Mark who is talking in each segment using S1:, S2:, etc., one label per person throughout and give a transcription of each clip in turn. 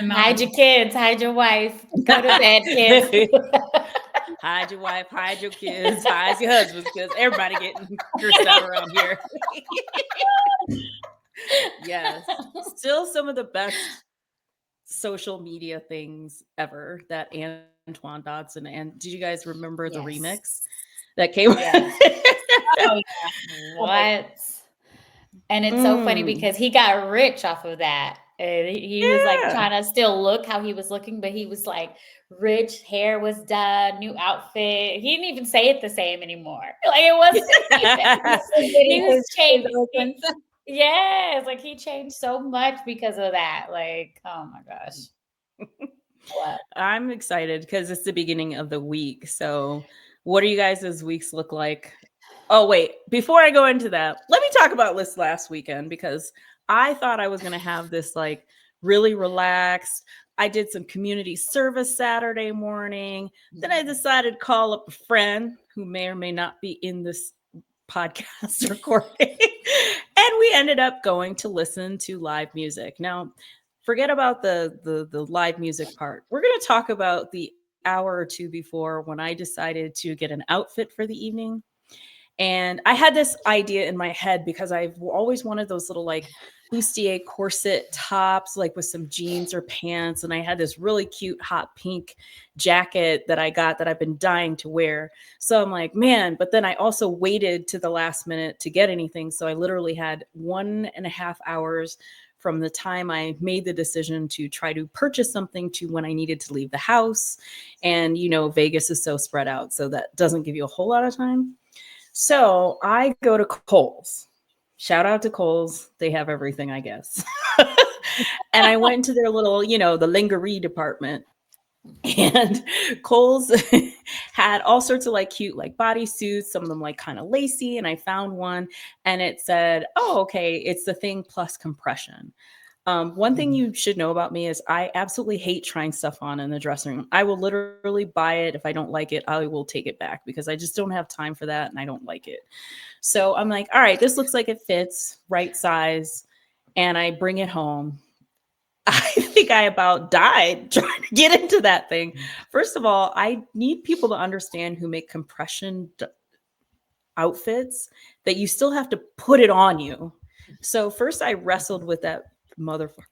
S1: Hide your kids, hide your wife. Go to bed, kids.
S2: Hide your wife, hide your kids, hide your husbands, because everybody getting cursed out around here. Yes. Still some of the best social media things ever, that Antoine Dodson. And did you guys remember the remix
S1: Yes.
S2: that came?
S1: Yes.
S3: Oh yeah. Oh my
S1: What? And it's so funny
S2: Mm,
S1: because he got rich off of that. And he was like
S2: yeah.
S1: trying to still look how he was looking, but he was like rich, hair was done, new outfit. He didn't even say it the same anymore. Like it wasn't even. He was
S3: his
S1: changed.
S3: eloquence.
S1: Yes, like he changed so much because of that. Like, oh my gosh. What?
S2: I'm excited because it's the beginning of the week. So, what do you guys' weeks look like? Oh, wait. Before I go into that, let me talk about this last weekend because I thought I was going to have this like really relaxed. I did some community service Saturday morning. Then I decided to call up a friend who may or may not be in this podcast recording. And we ended up going to listen to live music. Now, forget about the live music part. We're going to talk about the hour or two before when I decided to get an outfit for the evening. And I had this idea in my head because I've always wanted those little like bustier corset tops, like with some jeans or pants. And I had this really cute hot pink jacket that I got that I've been dying to wear. So I'm like, man, but then I also waited to the last minute to get anything. So I literally had 1.5 hours from the time I made the decision to try to purchase something to when I needed to leave the house. And, Vegas is so spread out. So that doesn't give you a whole lot of time. So I go to Kohl's. Shout out to Kohl's. They have everything, I guess. And I went into their little, the lingerie department. And Kohl's had all sorts of like cute like bodysuits, some of them like kind of lacy. And I found one and it said, oh, okay, it's the thing plus compression. One thing you should know about me is I absolutely hate trying stuff on in the dressing room. I will literally buy it. If I don't like it, I will take it back because I just don't have time for that and I don't like it. So I'm like, all right, this looks like it fits, right size. And I bring it home. I think I about died trying to get into that thing. First of all, I need people to understand who make compression outfits that you still have to put it on you. So first I wrestled with that motherfucker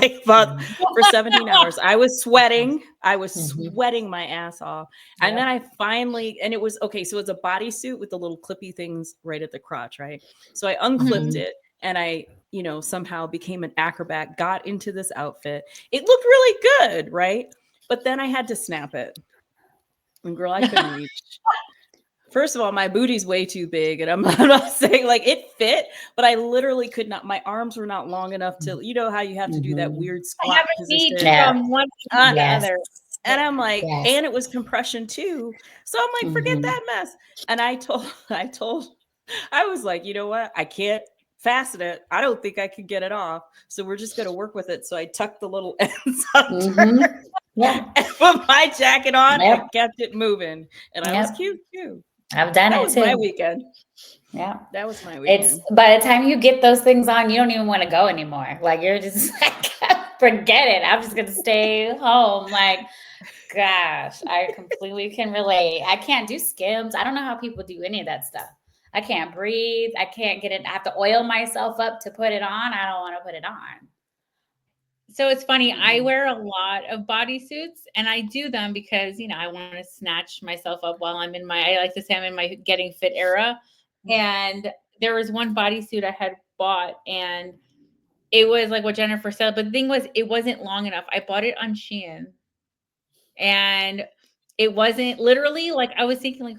S2: like for 17 hours. I was sweating. I was sweating my ass off. And then I finally, and it was okay. So it's a bodysuit with the little clippy things right at the crotch, right? So I unclipped it and I, somehow became an acrobat, got into this outfit. It looked really good, right? But then I had to snap it. And girl, I couldn't reach. First of all, my booty's way too big, and I'm not saying like it fit, but I literally could not. My arms were not long enough to, how you have to do that weird
S3: I
S2: squat
S3: have a need
S2: position.
S3: from one to the other.
S2: And I'm like,
S1: Yes.
S2: and it was compression too. So I'm like, forget that mess. And I was like, you know what? I can't fasten it. I don't think I could get it off. So we're just going to work with it. So I tucked the little ends under and put my jacket on and kept it moving. And I was cute too.
S1: I've done
S2: That
S1: it
S2: was
S1: too.
S2: my weekend.
S1: Yeah.
S2: That was my weekend.
S1: It's by the time you get those things on, you don't even want to go anymore. Like you're just like, forget it. I'm just gonna stay home. Like, gosh, I completely can relate. I can't do skims. I don't know how people do any of that stuff. I can't breathe. I can't get it. I have to oil myself up to put it on. I don't want to put it on.
S3: So it's funny, I wear a lot of bodysuits and I do them because, I want to snatch myself up while I like to say I'm in my getting fit era. And there was one bodysuit I had bought and it was like what Jennifer said, but the thing was, it wasn't long enough. I bought it on Shein and it wasn't literally like, I was thinking like,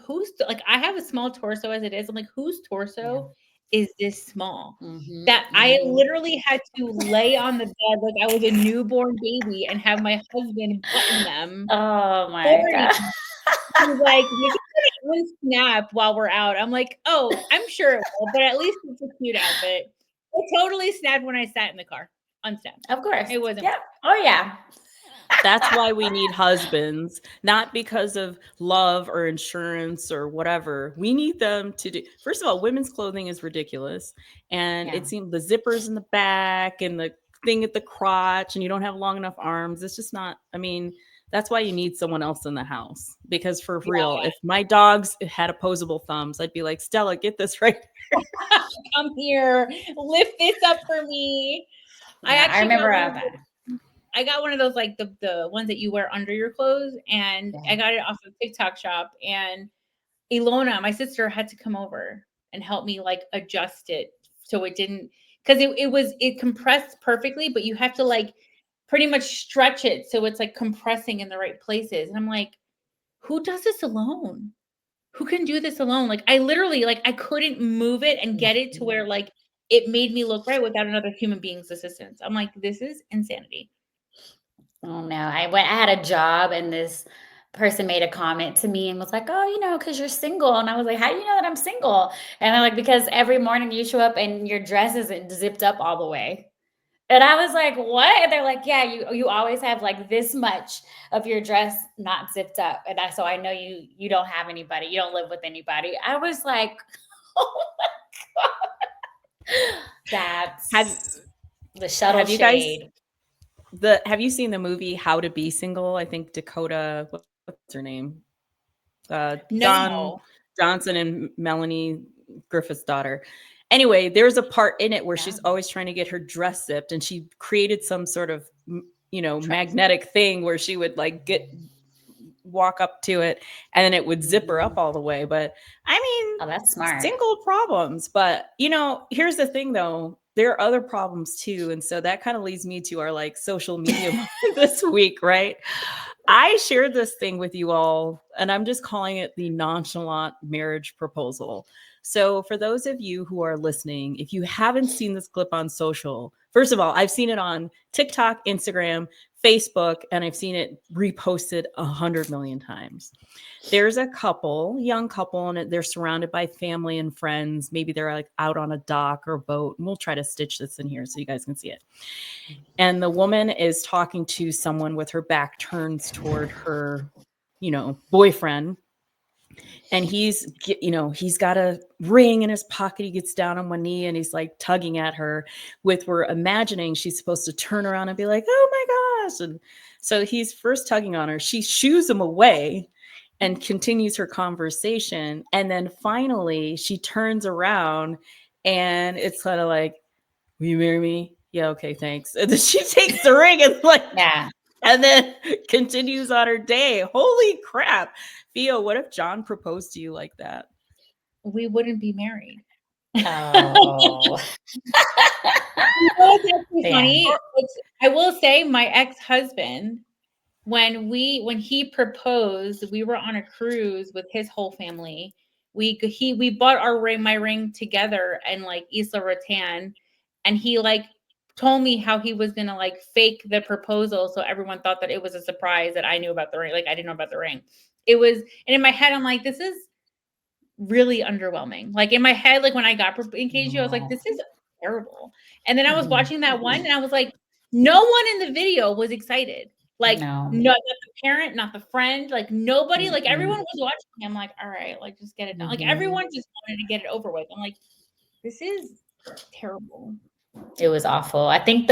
S3: like, I have a small torso as it is. I'm like, whose torso is this small? That I literally had to lay on the bed like I was a newborn baby and have my husband button them.
S1: Oh my God.
S3: He's like, we can put it on snap while we're out. I'm like, oh, I'm sure it will, but at least it's a cute outfit. It totally snapped when I sat in the car. Unsnapped.
S1: Of course.
S3: It wasn't.
S1: Yeah. Oh yeah.
S2: That's why we need husbands, not because of love or insurance or whatever. We need them to do. First of all, women's clothing is ridiculous. And it seems the zippers in the back and the thing at the crotch and you don't have long enough arms. It's just not, I mean, that's why you need someone else in the house. Because for real, if my dogs had opposable thumbs, I'd be like, Stella, get this right.
S3: Come here, lift this up for me.
S1: Yeah, I remember that.
S3: I got one of those, like the ones that you wear under your clothes, and I got it off of TikTok shop. And Ilona, my sister, had to come over and help me like adjust it so it didn't, because it compressed perfectly, but you have to like pretty much stretch it so it's like compressing in the right places. And I'm like, who does this alone? Who can do this alone? Like I literally, like I couldn't move it and get it to where like it made me look right without another human being's assistance. I'm like, this is insanity.
S1: Oh no, I had a job and this person made a comment to me and was like, oh, you know, because you're single. And I was like, how do you know that I'm single? And they're like, because every morning you show up and your dress isn't zipped up all the way. And I was like, what? And they're like, yeah, you always have like this much of your dress not zipped up. And so I know you don't have anybody, you don't live with anybody. I was like, oh my God. That's the shuttle shade.
S2: Have you seen the movie How to Be Single? I think Dakota, what's her name? Don Johnson and Melanie Griffith's daughter. Anyway, there's a part in it where she's always trying to get her dress zipped, and she created some sort of, magnetic thing where she would like walk up to it and then it would zip her up all the way. But I mean,
S1: that's smart.
S2: Single problems. But here's the thing though. There are other problems too. And so that kind of leads me to our like social media this week, right? I shared this thing with you all, and I'm just calling it the nonchalant marriage proposal. So for those of you who are listening, if you haven't seen this clip on social, first of all, I've seen it on TikTok, Instagram, Facebook, and I've seen it reposted 100 million times. There's a young couple, and they're surrounded by family and friends. Maybe they're like out on a dock or boat, and we'll try to stitch this in here so you guys can see it. And the woman is talking to someone with her back turns toward her, boyfriend. And he's got a ring in his pocket. He gets down on one knee and he's like tugging at her we're imagining she's supposed to turn around and be like, oh my gosh. And so he's first tugging on her. She shoos him away and continues her conversation. And then finally she turns around and it's kind of like, will you marry me? Yeah. Okay. Thanks. And then she takes the ring and and then continues on her day. Holy crap. Theo, what if John proposed to you like that?
S3: We wouldn't be married.
S1: Oh.
S3: Funny. I will say my ex-husband, when he proposed, we were on a cruise with his whole family. We bought my ring together in like Isla Rotan, and he like told me how he was gonna like fake the proposal so everyone thought that it was a surprise that I knew about the ring. Like I didn't know about the ring. It was, and in my head I'm like, this is really underwhelming. Like in my head, like when I got engaged, I was like, this is terrible. And then I was watching that one and I was like, no one in the video was excited. Like no, not the parent, not the friend, like nobody, like everyone was watching. I'm like, all right, like just get it done. Like everyone just wanted to get it over with. I'm like, this is terrible.
S1: It was awful. I think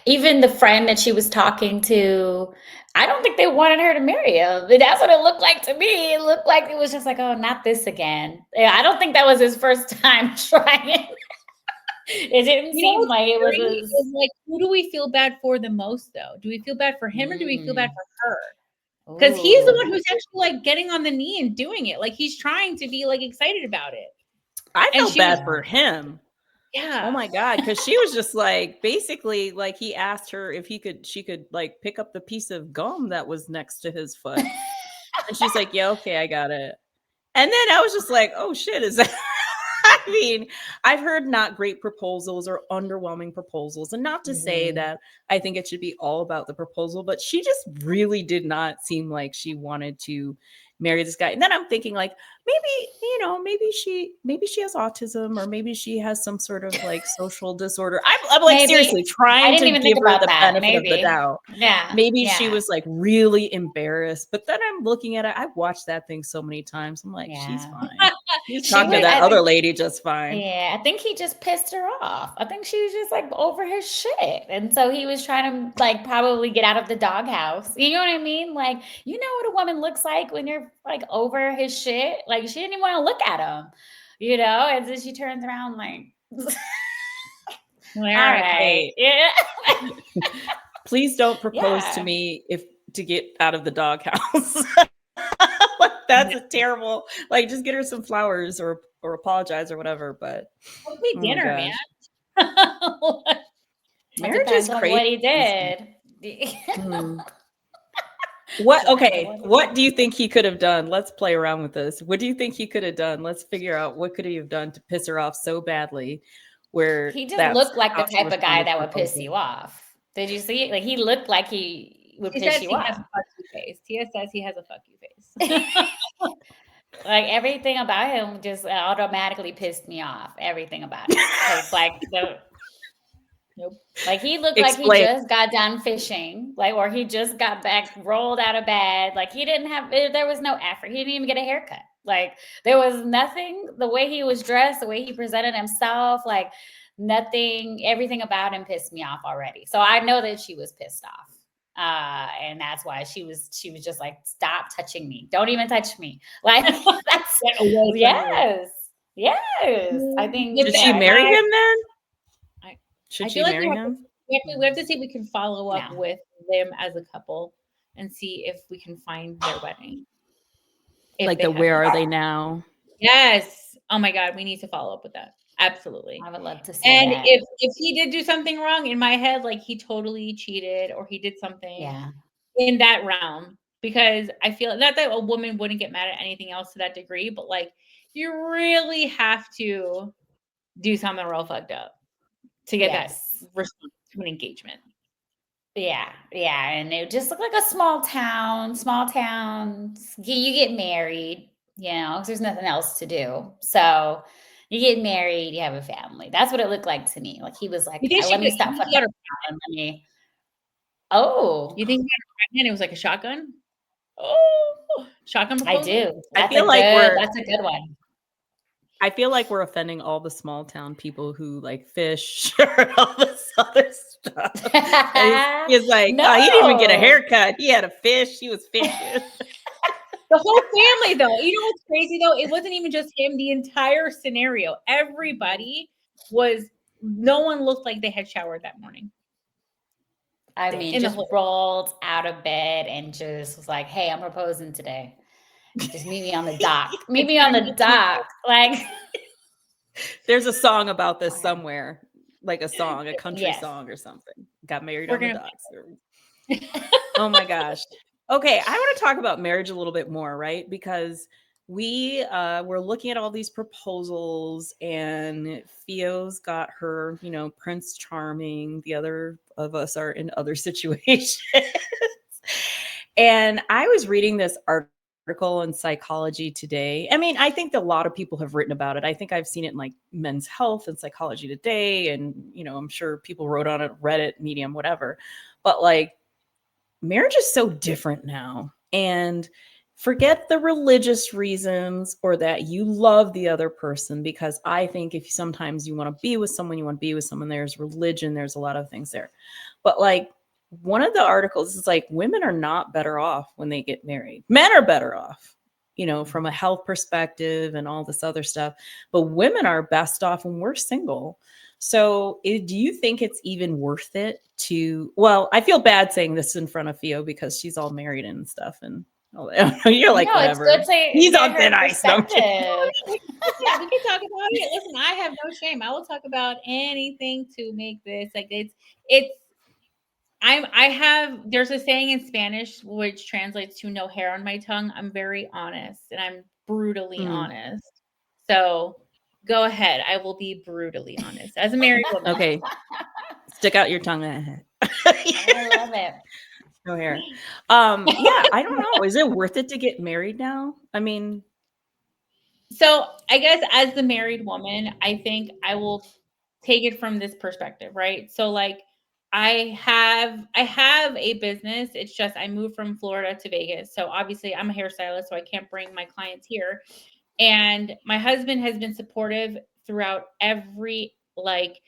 S1: even the friend that she was talking to, I don't think they wanted her to marry him. That's what it looked like to me. It looked like it was just like, oh, not this again. I don't think that was his first time trying. It didn't seem like it was
S3: like, who do we feel bad for the most though? Do we feel bad for him or do we feel bad for her? Because he's the one who's actually like getting on the knee and doing it. Like he's trying to be like excited about it.
S2: I felt bad for him.
S3: Yeah.
S2: Oh my God. Cause she was just like, basically like he asked her if she could like pick up the piece of gum that was next to his foot. And she's like, yeah, okay, I got it. And then I was just like, oh shit, is that? I mean, I've heard not great proposals or underwhelming proposals. And not to say that I think it should be all about the proposal, but she just really did not seem like she wanted to marry this guy. And then I'm thinking like, maybe she has autism or maybe she has some sort of like social disorder. I'm like seriously trying to give her the benefit of the doubt.
S1: Yeah.
S2: Maybe she was like really embarrassed, but then I'm looking at it. I've watched that thing so many times. I'm like, she's fine. He's talking to that other lady just fine.
S1: Yeah, I think he just pissed her off. I think she was just like over his shit. And so he was trying to like probably get out of the doghouse. You know what I mean? Like, you know what a woman looks like when you're like over his shit? Like, she didn't even want to look at him, you know? And then she turns around like, all right. Yeah.
S2: Please don't propose to me to get out of the doghouse. Like, that's a terrible. Like, just get her some flowers or apologize or whatever. But
S3: dinner, man.
S2: Marriage is crazy.
S1: What he did.
S2: What? Okay. What do you think he could have done? Let's play around with this. What do you think he could have done? Let's figure out what could he have done to piss her off so badly. Where
S1: he just looked like the type of guy that would piss you off. Did you see it? Like, he looked like he would piss you off.
S3: Tia says he has a fuck you face.
S1: Like, everything about him just automatically pissed me off. Everything about it. It's like nope. Like, he looked like he just got done fishing, like, or he just got back, rolled out of bed. Like, there was no effort. He didn't even get a haircut. Like, there was nothing. The way he was dressed, the way he presented himself, like, nothing. Everything about him pissed me off already. So I know that she was pissed off. And that's why she was just like, stop touching me. Don't even touch me. Like, that's yes. I think.
S2: Did she marry him then? Should she marry him?
S3: We have to see if we can follow up with them as a couple and see if we can find their wedding.
S2: Like where are they now?
S3: Yes. Oh my God, we need to follow up with that. Absolutely.
S1: I would love to see
S3: and
S1: that.
S3: if he did do something wrong, in my head, like he totally cheated or he did something in that realm, because I feel not that a woman wouldn't get mad at anything else to that degree, but like you really have to do something real fucked up to get that response to an engagement.
S1: Yeah. And it just looked like a small town. You get married, you know, because there's nothing else to do. So you get married, you have a family. That's what it looked like to me. Like, he was like, let me stop fucking around. Oh.
S3: You think he got her pregnant? It was like a shotgun? Oh, shotgun proposal?
S1: I do.
S2: I feel like
S1: that's a good one.
S2: I feel like we're offending all the small town people who like fish or all this other stuff. He's like, no. Oh, he didn't even get a haircut. He had a fish. He was fishing.
S3: The whole family, though. You know what's crazy, though? It wasn't even just him. The entire scenario. Everybody no one looked like they had showered that morning.
S1: I mean, just rolled out of bed and just was like, hey, I'm proposing today. Just meet me on the dock. Like,
S2: there's a song about this somewhere, like a country song or something. Got married on the docks. Oh my gosh. Okay, I want to talk about marriage a little bit more, right? Because we were looking at all these proposals, and Theo's got her, Prince Charming. The other of us are in other situations. And I was reading this article in Psychology Today. I mean, I think that a lot of people have written about it. I think I've seen it in like Men's Health and Psychology Today. And, I'm sure people wrote on it, Reddit, Medium, whatever. But like, marriage is so different now. And forget the religious reasons or that you love the other person, because I think if sometimes you want to be with someone, there's religion, there's a lot of things there. But like, one of the articles is like, women are not better off when they get married. Men are better off, from a health perspective and all this other stuff. But women are best off when we're single. So do you think it's even worth it well, I feel bad saying this in front of Theo because she's all married and stuff. And you're like, whatever. He's on thin ice. We can talk
S3: about it. Listen, I have no shame. I will talk about anything to make this like there's a saying in Spanish which translates to no hair on my tongue. I'm very honest and I'm brutally honest. So go ahead. I will be brutally honest as a married woman.
S2: Okay. Stick out your tongue.
S1: I love it.
S2: No hair. Yeah, I don't know. Is it worth it to get married now? I mean,
S3: so I guess as the married woman, I think I will take it from this perspective, right? So like, I have a business. It's just I moved from Florida to Vegas. So obviously I'm a hairstylist, so I can't bring my clients here. And my husband has been supportive throughout every, like,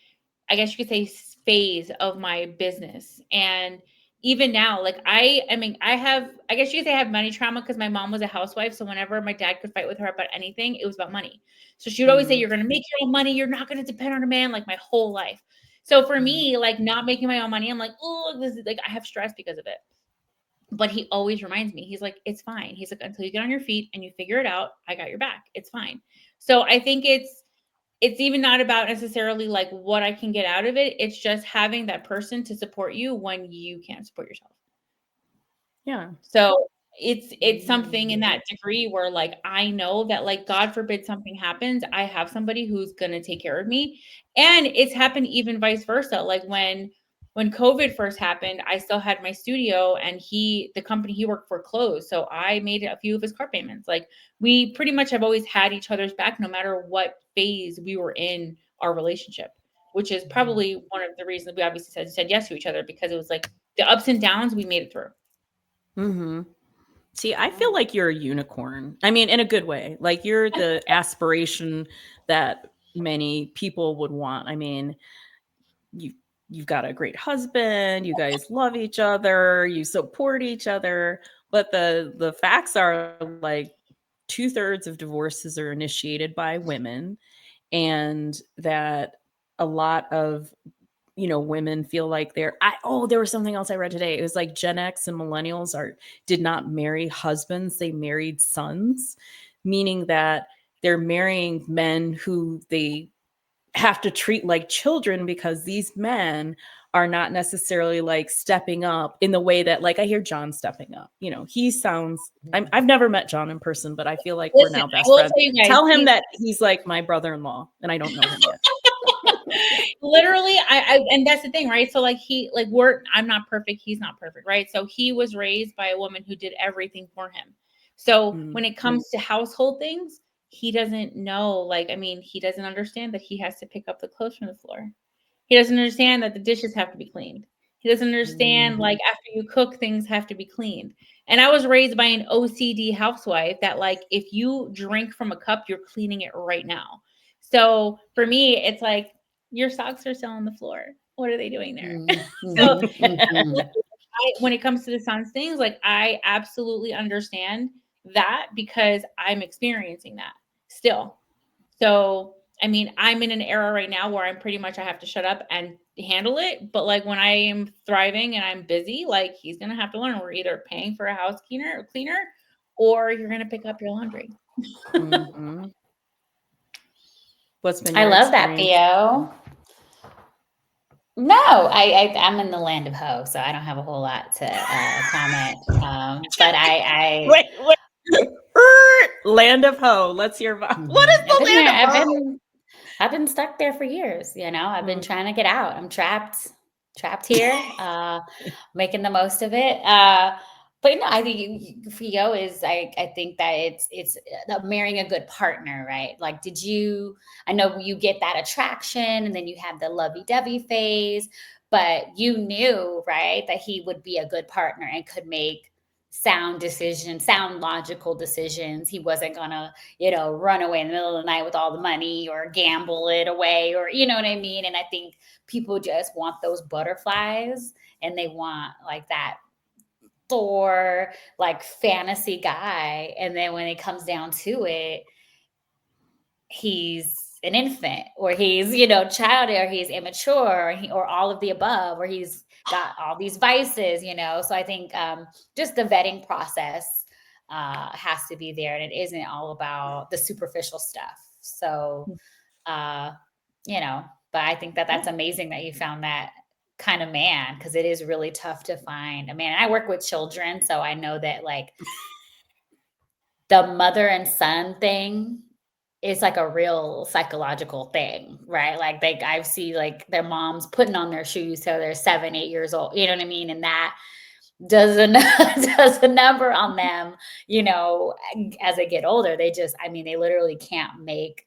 S3: I guess you could say, phase of my business. And even now, like, I guess you could say I have money trauma because my mom was a housewife. So whenever my dad could fight with her about anything, it was about money. So she would always say, you're going to make your own money. You're not going to depend on a man, like my whole life. So for me, like, not making my own money, I'm like, oh, this is like, I have stress because of it. But he always reminds me, he's like, it's fine. He's like, until you get on your feet and you figure it out, I got your back. It's fine. So I think it's even not about necessarily like what I can get out of it. It's just having that person to support you when you can't support yourself.
S2: Yeah.
S3: So it's something in that degree where, like, I know that, like, God forbid something happens, I have somebody who's going to take care of me. And it's happened even vice versa. Like when COVID first happened, I still had my studio, and the company he worked for closed. So I made a few of his car payments. Like, we pretty much have always had each other's back no matter what phase we were in our relationship, which is probably one of the reasons we obviously said yes to each other, because it was like the ups and downs, we made it through.
S2: Mm-hmm. See, I feel like you're a unicorn. I mean, in a good way. Like, you're the aspiration that many people would want. I mean, you've got a great husband, you guys love each other, you support each other, but the facts are, like, 2/3 of divorces are initiated by women, and that a lot of women feel like there was something else I read today. It was like Gen X and millennials did not marry husbands, they married sons, meaning that they're marrying men who they have to treat like children because these men are not necessarily like stepping up in the way that, like, I hear John stepping up. He sounds, I've never met John in person, but I feel like we're now best friends. Tell him that he's like my brother-in-law and I don't know him yet.
S3: Literally, and that's the thing, right? So like I'm not perfect, he's not perfect, right? So he was raised by a woman who did everything for him. So when it comes to household things, he doesn't know, like, I mean, he doesn't understand that he has to pick up the clothes from the floor. He doesn't understand that the dishes have to be cleaned. He doesn't understand, like, after you cook, things have to be cleaned. And I was raised by an OCD housewife that, like, if you drink from a cup, you're cleaning it right now. So for me, it's like, your socks are still on the floor. What are they doing there? So when it comes to the sons things, like, I absolutely understand that because I'm experiencing that still. So, I mean, I'm in an era right now where I'm pretty much, I have to shut up and handle it. But like when I am thriving and I'm busy, like, he's going to have to learn, we're either paying for a house cleaner, or you're going to pick up your laundry.
S2: Mm-hmm. What's been
S1: I
S2: your
S1: love that,
S2: experience?
S1: Theo. No, I'm in the land of ho, so I don't have a whole lot to comment. But
S2: Wait. Land of ho. Let's hear about what is the land of ho?
S1: I've been stuck there for years. I've been trying to get out. I'm trapped here, making the most of it. But I think Theo is. I think that it's marrying a good partner, right? Like, I know you get that attraction, and then you have the lovey-dovey phase, but you knew, right, that he would be a good partner and could make sound logical decisions. He wasn't gonna, run away in the middle of the night with all the money or gamble it away, or you know what I mean? And I think people just want those butterflies, and they want like that Thor, like, fantasy guy. And then when it comes down to it, he's an infant, or he's, childish, or he's immature, or all of the above, or he's got all these vices, So I think just the vetting process has to be there, and it isn't all about the superficial stuff. So, but I think that that's amazing that you found that kind of man, because it is really tough to find a man. And I work with children, so I know that, like, the mother and son thing is like a real psychological thing, right? Like, I see, like, their moms putting on their shoes till they're 7, 8 years old. You know what I mean? And that does a number on them, as they get older. They literally can't make,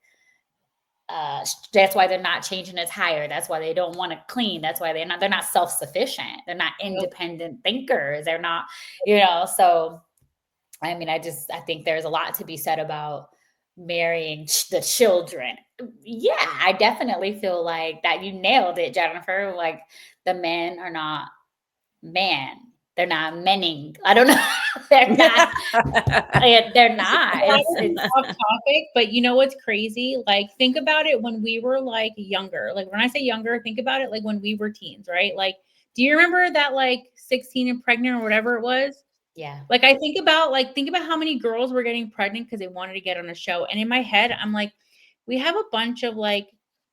S1: that's why they're not changing a tire. That's why they don't want to clean. That's why they're not self-sufficient. They're not independent thinkers. They're not, so I think there's a lot to be said about marrying the children. Yeah, I definitely feel like that you nailed it, Jennifer. Like the men are not man. They're not menning. I don't know. They're not. They're not. It's
S3: off topic, but you know what's crazy? Like, think about it when we were like younger. Like, when I say younger, think about it like when we were teens, right? Like, do you remember that like 16 and pregnant or whatever it was?
S1: yeah.
S3: Like, I think about how many girls were getting pregnant because they wanted to get on a show. And in my head, I'm like, we have a bunch of like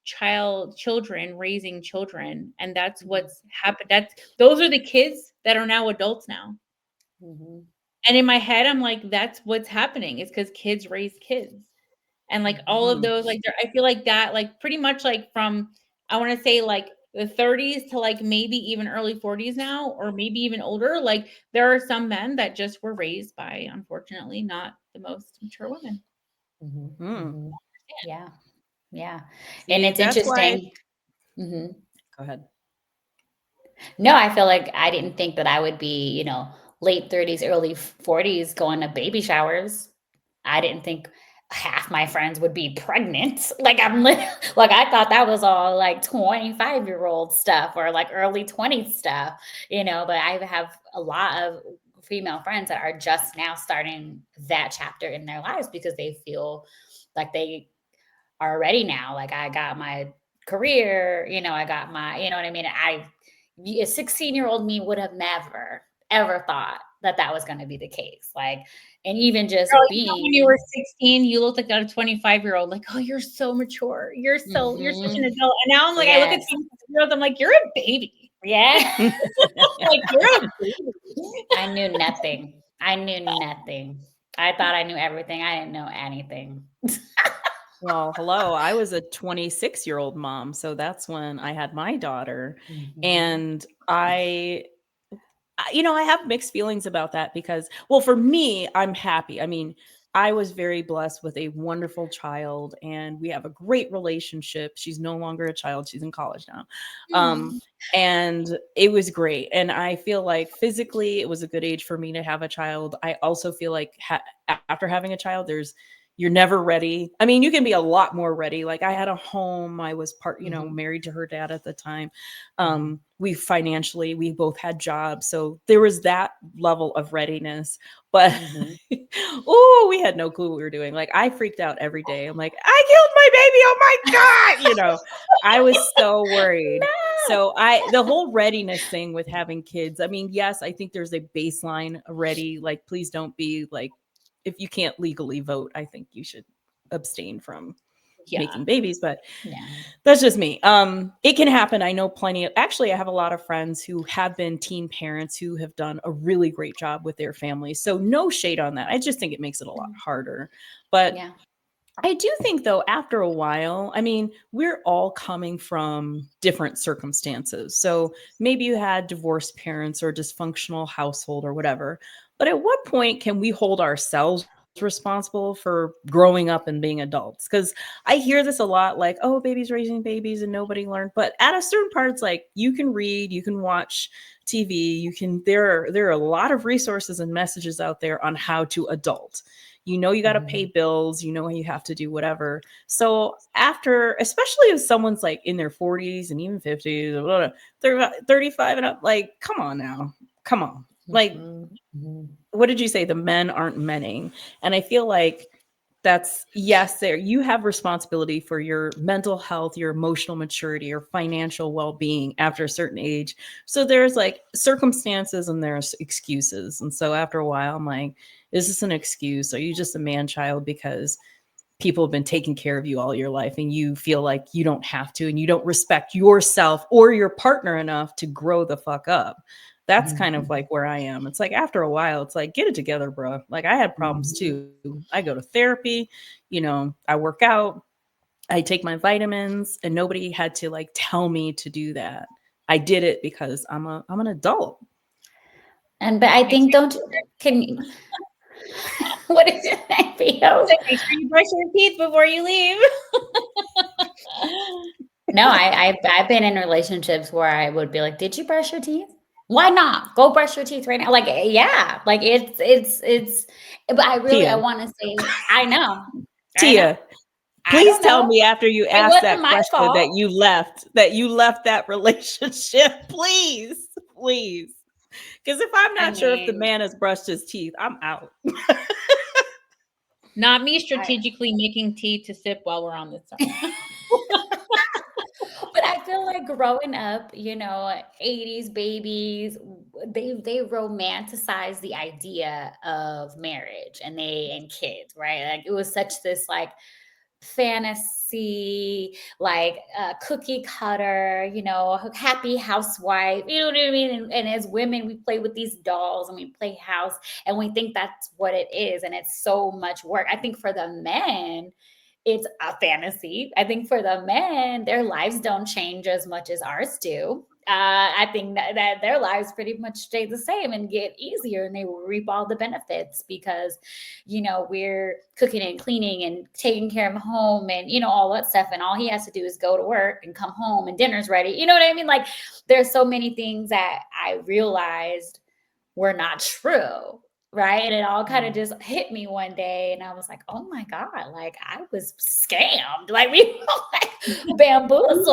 S3: children raising children, and that's what's happened. Those are the kids that are now adults now.
S1: Mhm.
S3: And in my head, I'm like, that's what's happening. It's because kids raise kids. And like all of those, like I feel like that, like pretty much like from, I want to say like the 30s to like maybe even early 40s now, or maybe even older. Like there are some men that just were raised by, unfortunately, not the most mature women.
S1: Mhm.
S2: Mm.
S1: Mhm. Yeah. Yeah. And
S2: See,
S1: it's
S2: that's why.
S1: interesting. Mhm.
S2: Go ahead.
S1: No, I feel like I didn't think that I would be, late 30s, early 40s going to baby showers. I didn't think half my friends would be pregnant. Like like I thought that was all like 25-year-old stuff or like early 20s stuff, but I have a lot of female friends that are just now starting that chapter in their lives because they feel like they are ready now. Like I got my career, I got my, you know what I mean? A 16-year-old me would have never, ever thought that that was going to be the case. Like, and even just
S3: Girl, when you
S1: being,
S3: were 16, you looked like a 25-year-old. Like, oh, you're so mature. You're such an adult. And now I'm like, I look at
S1: yes,
S3: 25-year-olds, I'm like, you're a baby.
S1: yeah.
S3: Like, you're a baby.
S1: I knew nothing. I knew nothing. I thought I knew everything. I didn't know anything.
S2: Well, hello. I was a 26-year-old mom, so that's when I had my daughter.
S1: Mhm.
S2: And I have mixed feelings about that because, well, for me, I'm happy. I mean, I was very blessed with a wonderful child and we have a great relationship. She's no longer a child, she's in college now. And it was great. And I feel like physically it was a good age for me to have a child. I also feel like after having a child, you're never ready. I mean, you can be a lot more ready. Like I had a home. I was married to her dad at the time. We both had jobs. So there was that level of readiness, but we had no clue what we were doing. Like I freaked out every day. I'm like, I killed my baby. Oh my God. I was so worried. So the whole readiness thing with having kids, I mean, yes, I think there's a baseline ready. Like, please don't be like, if you can't legally vote, I think you should abstain from making babies, but that's just me. It can happen. I know actually I have a lot of friends who have been teen parents who have done a really great job with their families. So no shade on that. I just think it makes it a lot harder. But I do think though, after a while, I mean, we're all coming from different circumstances. So maybe you had divorced parents or dysfunctional household or whatever. But at what point can we hold ourselves responsible for growing up and being adults? Because I hear this a lot, like, oh, babies raising babies and nobody learned. But at a certain part, it's like you can read, you can watch TV, there are a lot of resources and messages out there on how to adult. You got to pay bills, you have to do whatever. So after, especially if someone's like in their 40s and even 50s or whatever, they're 35 and up, like, come on now. Come on. Like, what did you say? The men aren't menning. And I feel like yes, you have responsibility for your mental health, your emotional maturity, your financial well-being after a certain age. So there's like circumstances and there's excuses. And so after a while, I'm like, is this an excuse? Are you just a man child because people have been taking care of you all your life and you feel like you don't have to, and you don't respect yourself or your partner enough to grow the fuck up? That's kind of like where I am. It's like after a while, it's like, get it together, bro. Like I had problems too. I go to therapy, I work out, I take my vitamins, and nobody had to like tell me to do that. I did it because I'm an adult.
S1: But I think what is it?
S3: Make sure you brush your teeth before you leave.
S1: No, I've been in relationships where I would be like, did you brush your teeth? Why not? Go brush your teeth right now. Like, yeah, like it's, but I want to say, I know.
S2: Tia,
S1: I
S2: please
S1: don't
S2: tell
S1: know.
S2: me after you
S1: It
S2: asked that
S1: wasn't my
S2: question
S1: fault.
S2: that you left that relationship. Please. Because if I'm not sure if the man has brushed his teeth, I'm out.
S3: Not me strategically making tea to sip while we're on this song.
S1: But I feel like growing up, 80s babies, they romanticize the idea of marriage and kids, right? Like it was such this like fantasy, like cookie cutter, happy housewife, you know what I mean? And as women, we play with these dolls and we play house and we think that's what it is. And it's so much work. I think for the men, it's a fantasy. I think for the men, their lives don't change as much as ours do. I think that their lives pretty much stay the same and get easier, and they will reap all the benefits because, we're cooking and cleaning and taking care of home and, all that stuff. And all he has to do is go to work and come home and dinner's ready. You know what I mean? Like there's so many things that I realized were not true. Right. And it all kind of just hit me one day. And I was like, oh my God, like I was scammed. Like we were like bamboozled.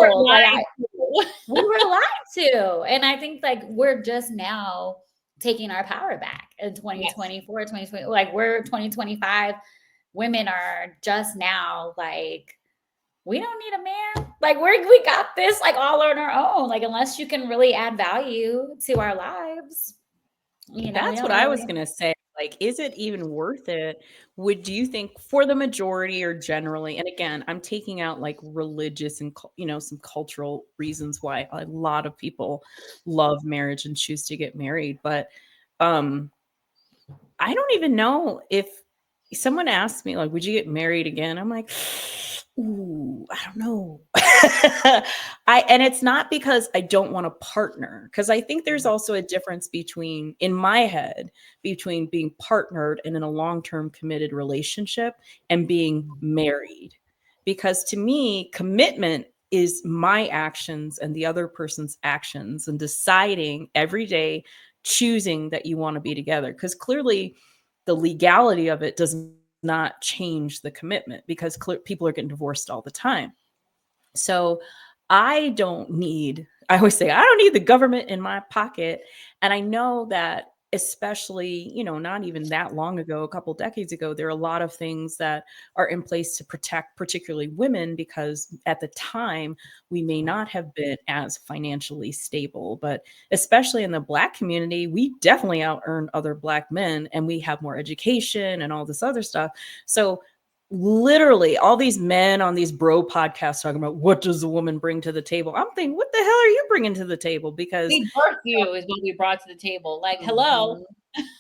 S1: We were lied to. And I think like we're just now taking our power back in 2024, 2020. Like we're 2025. Women are just now like, we don't need a man. Like we got this like all on our own. Like unless you can really add value to our lives.
S2: That's what I was going to say. Like, is it even worth it? Do you think for the majority or generally, and again, I'm taking out like religious and, some cultural reasons why a lot of people love marriage and choose to get married. But I don't even know if someone asked me, like, would you get married again? I'm like, ooh, I don't know. And it's not because I don't want a partner, because I think there's also a difference in my head, between being partnered and in a long-term committed relationship and being married. Because to me, commitment is my actions and the other person's actions and deciding every day, choosing that you want to be together. Because clearly the legality of it does not change the commitment, because people are getting divorced all the time. So I always say, I don't need the government in my pocket. And I know that, especially, not even that long ago, a couple decades ago, there are a lot of things that are in place to protect particularly women, because at the time we may not have been as financially stable. But especially in the Black community, we definitely out earn other Black men, and we have more education and all this other stuff. So literally all these men on these bro podcasts talking about what does a woman bring to the table. I'm thinking, what the hell are you bringing to the table? Because
S3: we birthed you is what we brought to the table. Like, hello.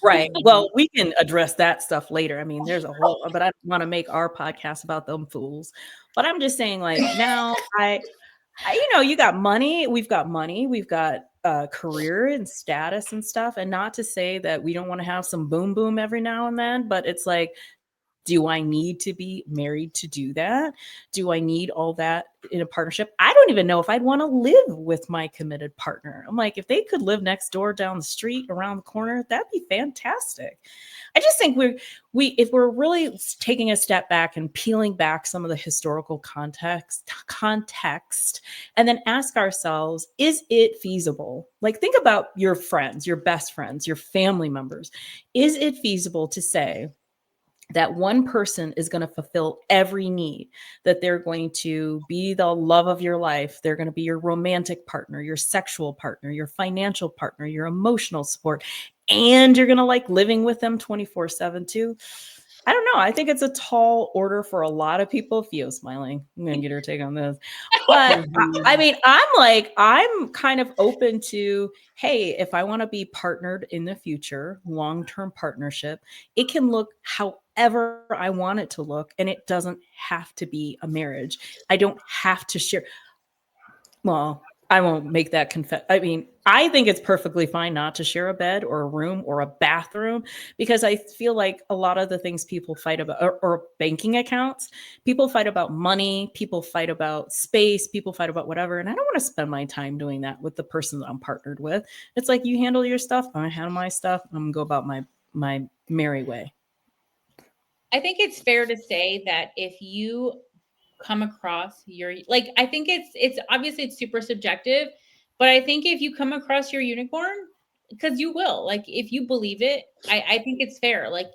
S2: Right. Well, we can address that stuff later. I mean, there's a whole, but I don't want to make our podcast about them fools. But I'm just saying, like, now you got money, we've got career and status and stuff. And not to say that we don't want to have some boom boom every now and then, but it's like, do I need to be married to do that? Do I need all that in a partnership? I don't even know if I'd want to live with my committed partner. I'm like, if they could live next door, down the street, around the corner, that'd be fantastic. I just think if we're really taking a step back and peeling back some of the historical context, and then ask ourselves, is it feasible? Like, think about your friends, your best friends, your family members. Is it feasible to say that one person is going to fulfill every need, that they're going to be the love of your life, they're going to be your romantic partner, your sexual partner, your financial partner, your emotional support, and you're going to like living with them 24/7 too? I don't know. I think it's a tall order for a lot of people. Fio's smiling. I'm going to get her take on this. But I mean, I'm kind of open to, hey, if I want to be partnered in the future, long-term partnership, it can look however I want it to look. And it doesn't have to be a marriage. I don't have to share. Well, I won't make that I mean, I think it's perfectly fine not to share a bed or a room or a bathroom, because I feel like a lot of the things people fight about or banking accounts, people fight about money, people fight about space, people fight about whatever. And I don't want to spend my time doing that with the person that I'm partnered with. It's like, you handle your stuff, I handle my stuff, I'm going to go about my merry way.
S3: I think it's fair to say that if you come across your like, I think it's obviously it's super subjective, but I think if you come across your unicorn, because you will, like if you believe it, I think it's fair. Like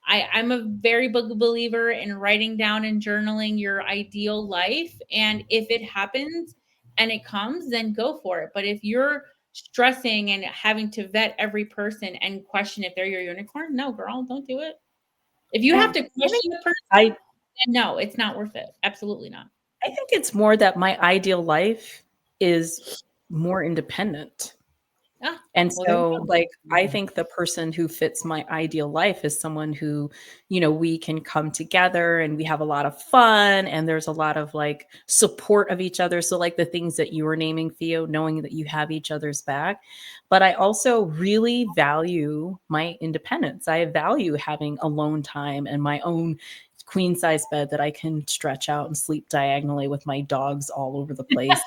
S3: I'm a very big believer in writing down and journaling your ideal life. And if it happens and it comes, then go for it. But if you're stressing and having to vet every person and question if they're your unicorn, no, girl, don't do it. If you have to question the person,
S2: I
S3: then no, it's not worth it. Absolutely not.
S2: I think it's more that my ideal life is more independent.
S3: Ah,
S2: And
S3: well, there you
S2: so,
S3: go.
S2: like, I think the person who fits my ideal life is someone who, we can come together and we have a lot of fun and there's a lot of like support of each other. So, like the things that you were naming, Theo, knowing that you have each other's back. But I also really value my independence. I value having alone time and my own queen size bed that I can stretch out and sleep diagonally with my dogs all over the place.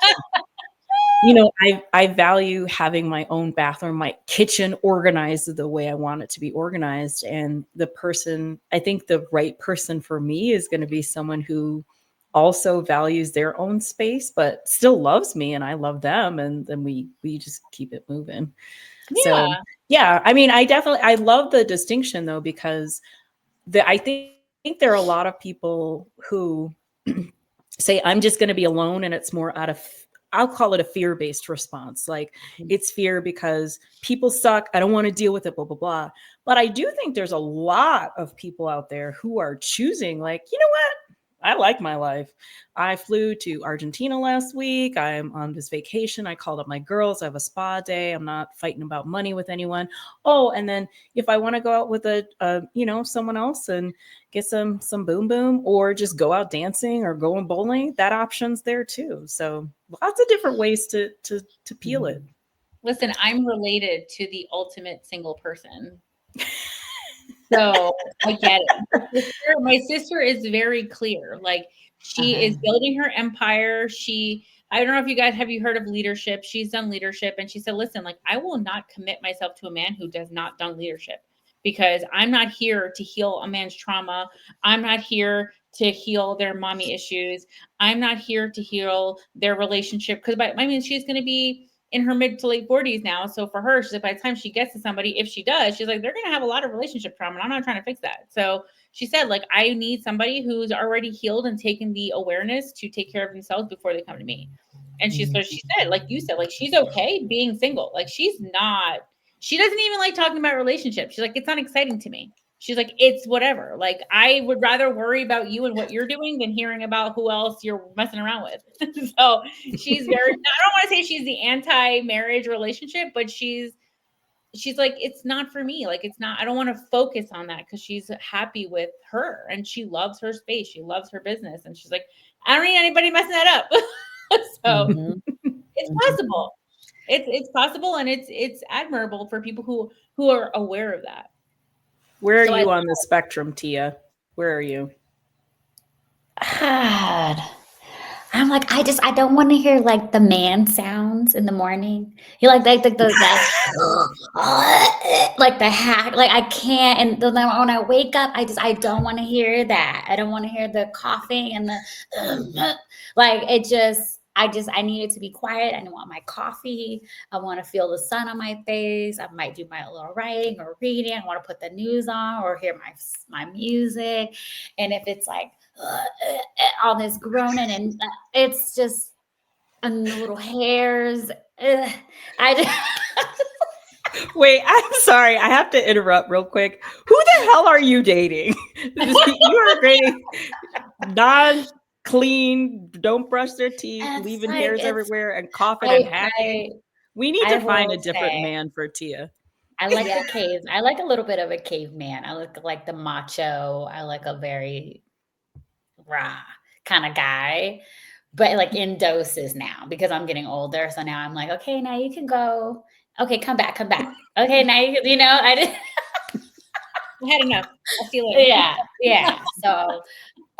S2: I value having my own bathroom, my kitchen organized the way I want it to be organized. And I think the right person for me is going to be someone who also values their own space, but still loves me and I love them. And then we just keep it moving. So,
S3: Yeah.
S2: yeah, I mean, I love the distinction though, because I think there are a lot of people who say, I'm just going to be alone. And it's more out of, I'll call it a fear-based response. Like it's fear because people suck. I don't want to deal with it, blah, blah, blah. But I do think there's a lot of people out there who are choosing like, you know what? I like my life. I flew to Argentina last week. I'm on this vacation. I called up my girls. I have a spa day. I'm not fighting about money with anyone. Oh, and then if I want to go out with someone else and get some boom boom, or just go out dancing or going bowling, that option's there too. So lots of different ways to peel it.
S3: Listen, I'm related to the ultimate single person. So I get it. My sister is very clear. Like she is building her empire. I don't know if have you heard of leadership? She's done leadership and she said, listen, like I will not commit myself to a man who does not done leadership because I'm not here to heal a man's trauma. I'm not here to heal their mommy issues. I'm not here to heal their relationship. Because she's going to be in her mid to late 40s now. So for her, she's like, by the time she gets to somebody, if she does, she's like, they're going to have a lot of relationship trauma. And I'm not trying to fix that. So she said, like, I need somebody who's already healed and taken the awareness to take care of themselves before they come to me. And she said, like you said, like, she's okay being single. Like, she doesn't even like talking about relationships. She's like, it's not exciting to me. She's like, it's whatever. Like, I would rather worry about you and what you're doing than hearing about who else you're messing around with. So she's very, I don't want to say she's the anti-marriage relationship, but she's like, it's not for me. Like, it's not, I don't want to focus on that because she's happy with her and she loves her space. She loves her business. And she's like, I don't need anybody messing that up. So it's possible. It's possible. And it's admirable for people who are aware of that.
S2: Where are you on the spectrum, Tia? Where are you?
S1: God. I'm like, I don't want to hear like the man sounds in the morning. You like the like the hack. Like I can't. And then when I wake up, I don't want to hear that. I don't want to hear the coughing and the like. I need it to be quiet. I want my coffee. I want to feel the sun on my face. I might do my little writing or reading. I want to put the news on or hear my music. And if it's like all this groaning and it's just and the little hairs.
S2: Wait, I'm sorry. I have to interrupt real quick. Who the hell are you dating? You are dating non-clean, don't brush their teeth, leaving hairs everywhere and coughing and hacking. We need to find a different man for Tia.
S1: I like the cave. I like a little bit of a caveman. I like the macho. I like a very rah kind of guy, but like in doses now because I'm getting older. So now I'm like, okay, now you can go. Okay, come back. Okay, now I
S3: had enough. I'll see you later.
S1: Yeah. So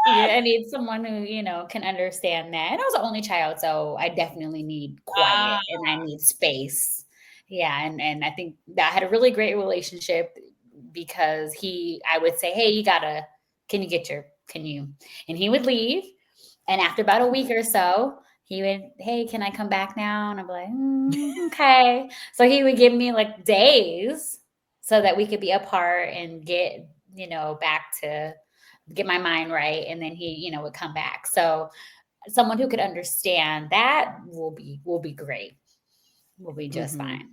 S1: I need someone who can understand that. And I was the only child, so I definitely need quiet and I need space. Yeah, and I think that I had a really great relationship because I would say, hey, you gotta can you? And he would leave. And after about a week or so, he would, hey, can I come back now? And I'm like, okay. So he would give me like days so that we could be apart and get, back to get my mind right. And then he, would come back. So someone who could understand that will be great. We'll be just fine.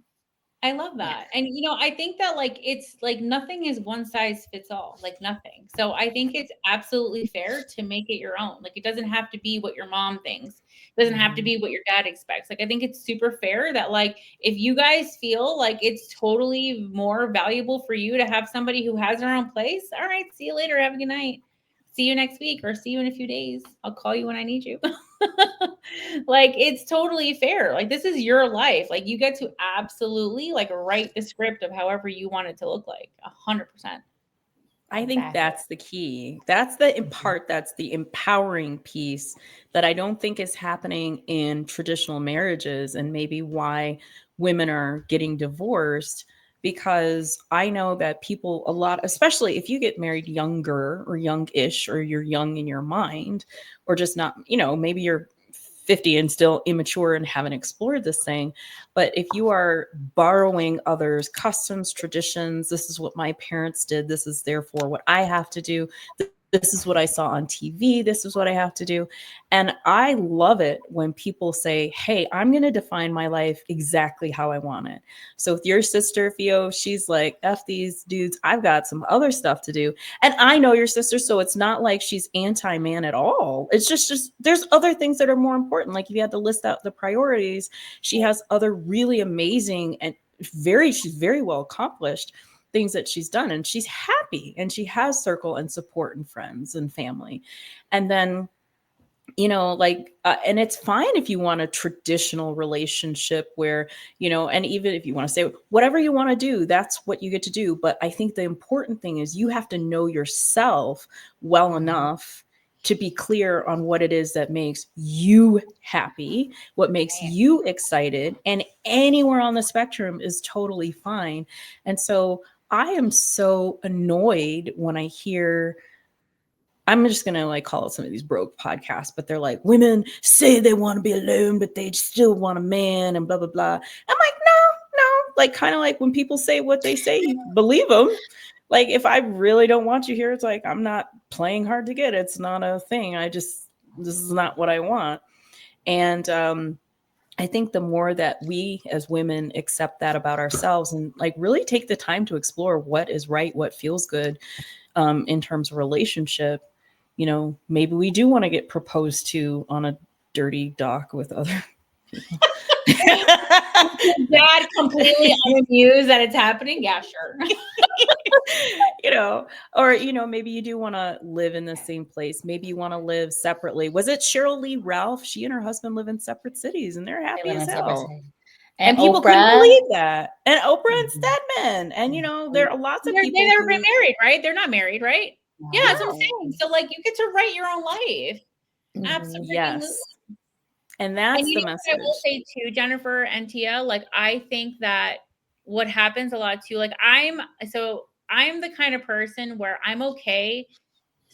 S3: I love that. And, I think that like, it's like nothing is one size fits all, like nothing. So I think it's absolutely fair to make it your own. Like, it doesn't have to be what your mom thinks. It doesn't have to be what your dad expects. Like, I think it's super fair that like, if you guys feel like it's totally more valuable for you to have somebody who has their own place. All right. See you later. Have a good night. See you next week or see you in a few days. I'll call you when I need you. Like, it's totally fair. Like, this is your life. Like, you get to absolutely like write the script of however you want it to look like. 100%.
S2: I think that's the key. That's the part, that's the empowering piece that I don't think is happening in traditional marriages, and maybe why women are getting divorced. Because I know that people a lot, especially if you get married younger or youngish, or you're young in your mind, or just not, maybe you're 50 and still immature and haven't explored this thing. But if you are borrowing others' customs, traditions, this is what my parents did, this is therefore what I have to do, this is what I saw on TV, this is what I have to do. And I love it when people say, hey, I'm going to define my life exactly how I want it. So with your sister, Theo, she's like, F these dudes, I've got some other stuff to do. And I know your sister, so it's not like she's anti-man at all. It's just there's other things that are more important. Like, if you had to list out the priorities, she has other really amazing and she's very well accomplished things that she's done, and she's happy, and she has circle and support and friends and family. And then, and it's fine if you want a traditional relationship where, and even if you want to say whatever you want to do, that's what you get to do. But I think the important thing is you have to know yourself well enough to be clear on what it is that makes you happy, what makes you excited, and anywhere on the spectrum is totally fine. And so I am so annoyed when I hear, I'm just going to like call it some of these broke podcasts, but they're like, women say they want to be alone, but they still want a man and blah, blah, blah. I'm like, no, like kind of like when people say what they say, believe them. Like, if I really don't want you here, it's like, I'm not playing hard to get. It's not a thing. This is not what I want. And I think the more that we as women accept that about ourselves and like really take the time to explore what is right, what feels good in terms of relationship, maybe we do want to get proposed to on a dirty dock with other people.
S3: Dad completely unamused that it's happening. Yeah, sure.
S2: Or, maybe you do want to live in the same place. Maybe you want to live separately. Was it Cheryl Lee Ralph? She and her husband live in separate cities, and they're happy as hell. And people couldn't believe that. And Oprah and Stedman. And, there are lots of people.
S3: They've never been married, right? They're not married, right? No. Yeah, that's what I'm saying. So, like, you get to write your own life. Absolutely. Yes.
S2: And that's the message.
S3: I will say too, Jennifer and Tia, like, I think that what happens a lot too, like, I'm the kind of person where I'm okay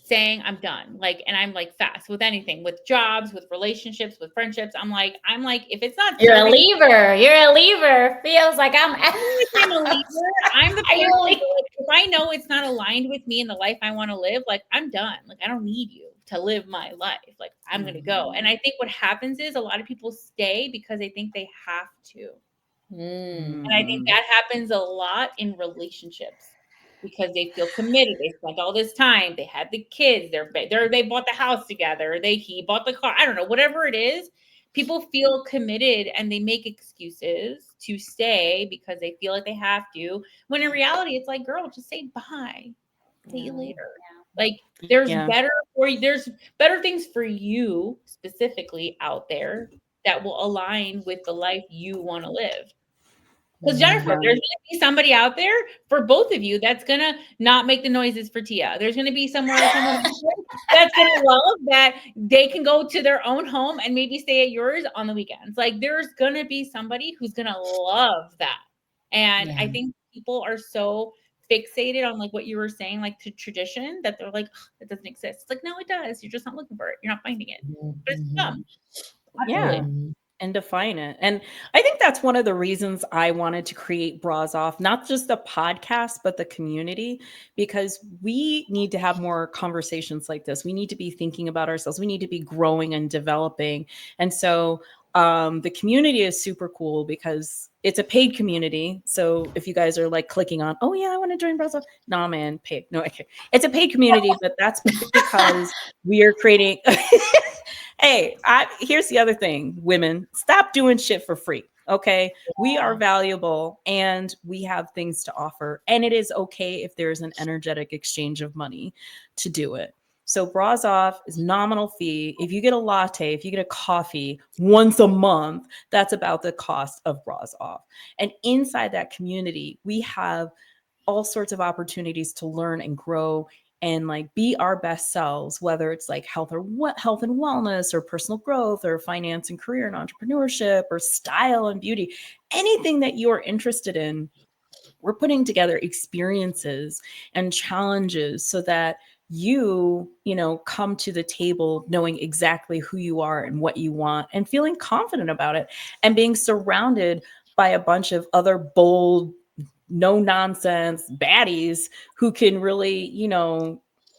S3: saying I'm done. Like, and I'm like fast with anything, with jobs, with relationships, with friendships. I'm like, if it's not,
S1: you're a leaver. Feels like I'm
S3: a leaver. I'm the person like, if I know it's not aligned with me and the life I want to live, like, I'm done. Like, I don't need you to live my life. Like, I'm going to go. And I think what happens is a lot of people stay because they think they have to. And I think that happens a lot in relationships because they feel committed. They spent all this time. They had the kids. They bought the house together. He bought the car. I don't know, whatever it is. People feel committed and they make excuses to stay because they feel like they have to. When in reality, it's like, girl, just say bye. See you later. Yeah. Like, there's better things for you specifically out there that will align with the life you want to live. Because Jennifer, there's going to be somebody out there for both of you that's going to not make the noises for Tia. There's going to be someone that's going to love that they can go to their own home and maybe stay at yours on the weekends. Like, there's going to be somebody who's going to love that. And I think people are so fixated on like what you were saying, like to tradition, that they're like, it doesn't exist. It's like, no, it does. You're just not looking for it. You're not finding it. But it's dumb.
S2: Yeah. And define it. And I think that's one of the reasons I wanted to create Bras Off, not just the podcast, but the community, because we need to have more conversations like this. We need to be thinking about ourselves. We need to be growing and developing. And so the community is super cool because it's a paid community. So if you guys are like clicking on, oh yeah, I want to join Bras Off. Nah, man, paid. No, okay. It's a paid community, but that's because we are creating Hey, here's the other thing, women, stop doing shit for free. Okay. Yeah. We are valuable and we have things to offer. And it is okay if there's an energetic exchange of money to do it. So Bras Off is nominal fee. If you get a latte, if you get a coffee once a month, that's about the cost of Bras Off. And inside that community, we have all sorts of opportunities to learn and grow and like be our best selves, whether it's like health and wellness or personal growth or finance and career and entrepreneurship or style and beauty, anything that you're interested in. We're putting together experiences and challenges so that you come to the table knowing exactly who you are and what you want and feeling confident about it and being surrounded by a bunch of other bold, no nonsense baddies who can really,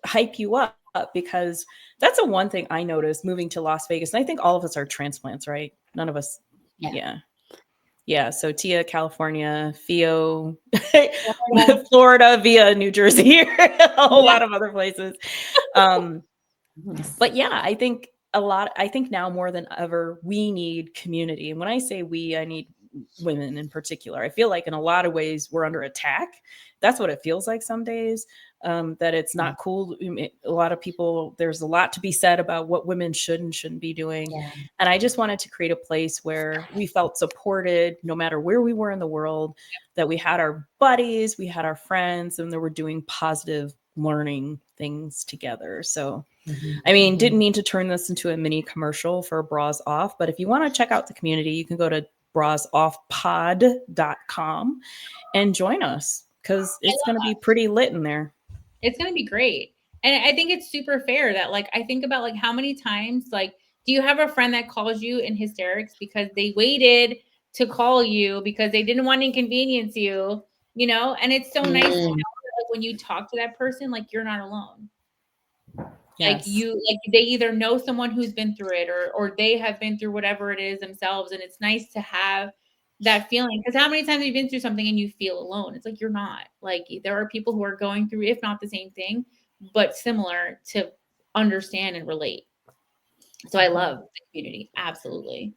S2: hype you up, because that's the one thing I noticed moving to Las Vegas. And I think all of us are transplants, right? None of us. Yeah. So Tia, California, Theo, Florida via New Jersey, a whole lot of other places. But yeah, I think now more than ever, we need community. And when I say we, I need women in particular. I feel like in a lot of ways we're under attack. That's what it feels like some days, that it's not cool. A lot of people, there's a lot to be said about what women should and shouldn't be doing. Yeah. And I just wanted to create a place where we felt supported no matter where we were in the world, that we had our buddies, we had our friends, and that we're doing positive learning things together. So, I mean, didn't mean to turn this into a mini commercial for Bras Off, but if you want to check out the community, you can go to brasoffpod.com and join us, because it's going to be pretty lit in there.
S3: It's going to be great. And I think it's super fair that, like, I think about like how many times, like, do you have a friend that calls you in hysterics because they waited to call you because they didn't want to inconvenience you, and it's so nice to know that, like, when you talk to that person, like, you're not alone. Yes. Like they either know someone who's been through it or they have been through whatever it is themselves. And it's nice to have that feeling, because how many times have you been through something and you feel alone? It's like, you're not. Like, there are people who are going through, if not the same thing, but similar, to understand and relate. So I love the community. Absolutely.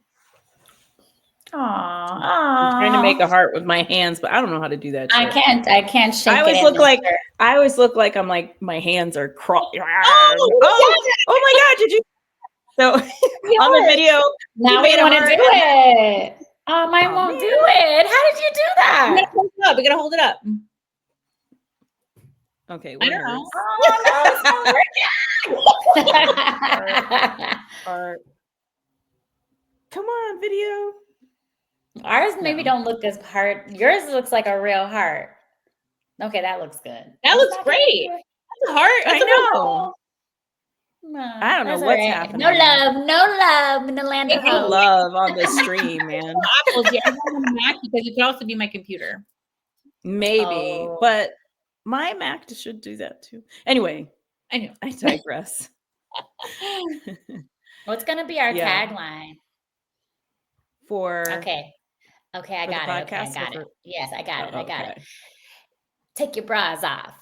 S2: I'm trying to make a heart with my hands, but I don't know how to do that.
S1: I can't shake it.
S2: I always look like I'm like, my hands are crossed. Oh my God. Did you? So on the video,
S1: now we want to do it. Oh, mine won't do it. How did you do that?
S3: We gotta hold it up.
S2: Okay.
S3: I don't know.
S2: Oh, no, come on, video.
S1: Ours maybe don't look as heart. Yours looks like a real heart. Okay, that looks good.
S3: That looks great. That's a heart.
S2: I know. I don't know what's happening.
S1: No love in the land of
S2: no love on the stream, man.
S3: Because it could also be my computer.
S2: Maybe, but my Mac should do that too. Anyway,
S3: I know.
S2: I digress.
S1: What's gonna be our tagline? Okay, I got it. Okay, I got it. Yes, I got it. I got it. Take your bras off.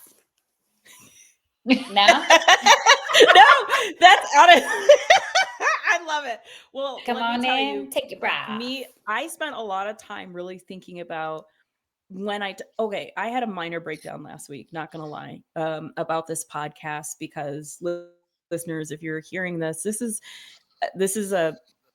S1: No?
S2: No, that's out of I love it. Well,
S1: come on in, take your bra off.
S2: I spent a lot of time really thinking about when I had a minor breakdown last week, not gonna lie, about this podcast, because listeners, if you're hearing this is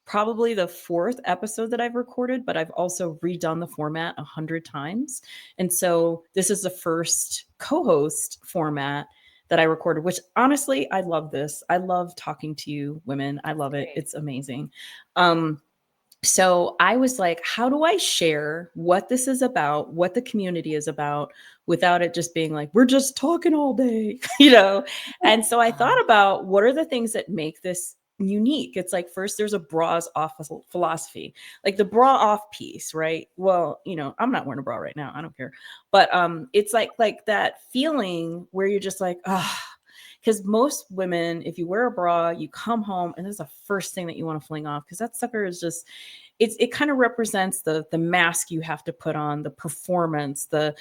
S2: probably the 4th episode that I've recorded, but I've also redone the format 100 times. And so this is the first co-host format that I recorded, which honestly, I love this. I love talking to you women. I love it. It's amazing. So I was like, how do I share what this is about, what the community is about, without it just being like, we're just talking all day, you know? And so I thought about what are the things that make this unique. It's like, first, there's a bras off philosophy, like the bra off piece, right? Well, you know, I'm not wearing a bra right now. I don't care. But it's like that feeling where you're just like, ah. Because most women, if you wear a bra, you come home and that's the first thing that you want to fling off because that sucker is just, it kind of represents the mask you have to put on, the performance, the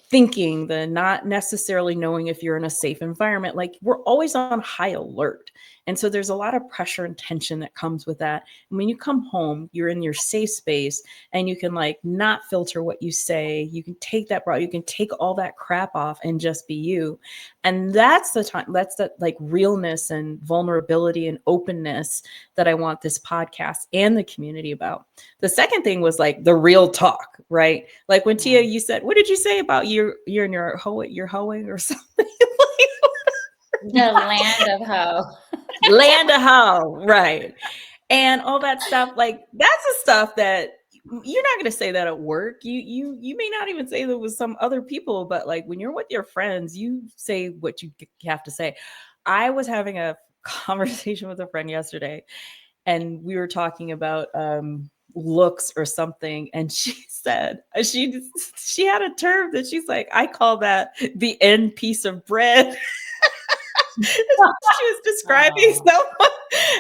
S2: thinking, the not necessarily knowing if you're in a safe environment. Like we're always on high alert. And so there's a lot of pressure and tension that comes with that. And when you come home, you're in your safe space and you can like not filter what you say. You can take that bra, you can take all that crap off and just be you. And that's the time, that's the like realness and vulnerability and openness that I want this podcast and the community about. The second thing was like the real talk, right? Like when Tia, you said, what did you say about you're in your hoeing or something?
S1: The land of hoe.
S2: Land of hoe, right? And all that stuff, like that's the stuff that you're not going to say that at work. You may not even say that with some other people, but like when you're with your friends, you say what you have to say. I was having a conversation with a friend yesterday, and we were talking about looks or something, and she said she had a term that she's like, I call that the end piece of bread. She was describing someone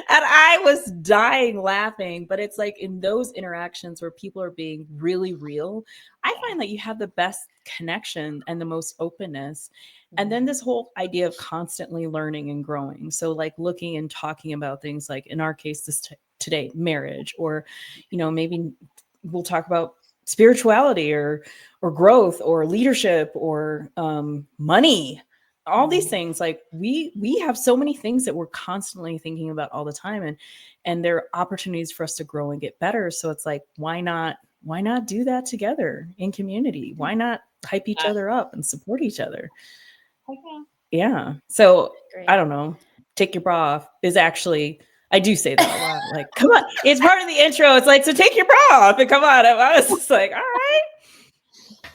S2: and I was dying laughing. But it's like in those interactions where people are being really real, I find that you have the best connection and the most openness. And then this whole idea of constantly learning and growing. So like looking and talking about things like in our case, today, marriage, or, you know, maybe we'll talk about spirituality or growth or leadership or money, all these things. Like we have so many things that we're constantly thinking about all the time, and there are opportunities for us to grow and get better. So it's like, why not do that together in community? Why not hype each other up and support each other? Yeah. So I don't know, take your bra off is actually, I do say that a lot. Like, come on, it's part of the intro. It's like, so take your bra off and come on. I was just like, all right.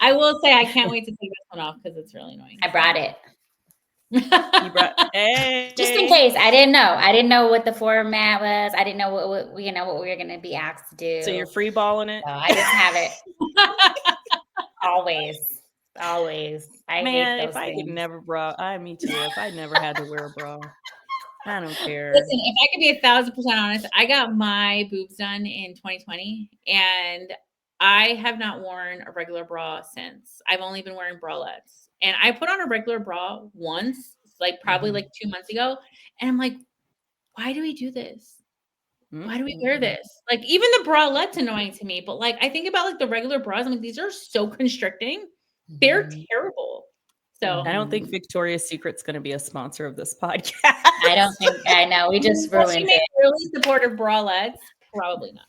S3: I will say I can't wait to take this one off because it's really annoying.
S1: I brought it.
S2: You brought, hey.
S1: Just in case. I didn't know what the format was. I didn't know what we were going to be asked to do.
S2: So you're free balling it.
S1: So I just have it. Always. I hate those
S2: if I
S1: things.
S2: could never me too. If I never had to wear a bra, I don't care.
S3: Listen, if I could be 1,000% honest, I got my boobs done in 2020, and I have not worn a regular bra since. I've only been wearing bralettes, and I put on a regular bra once, like probably like 2 months ago, and I'm like, why do we do this? Why do we wear this? Like even the bralette's annoying to me, but like I think about like the regular bras, I'm like, these are so constricting. They're terrible. So
S2: I don't think Victoria's Secret's going to be a sponsor of this podcast.
S1: I don't think, I know. We just ruined
S3: she
S1: it.
S3: makes really supportive bralettes. Probably not.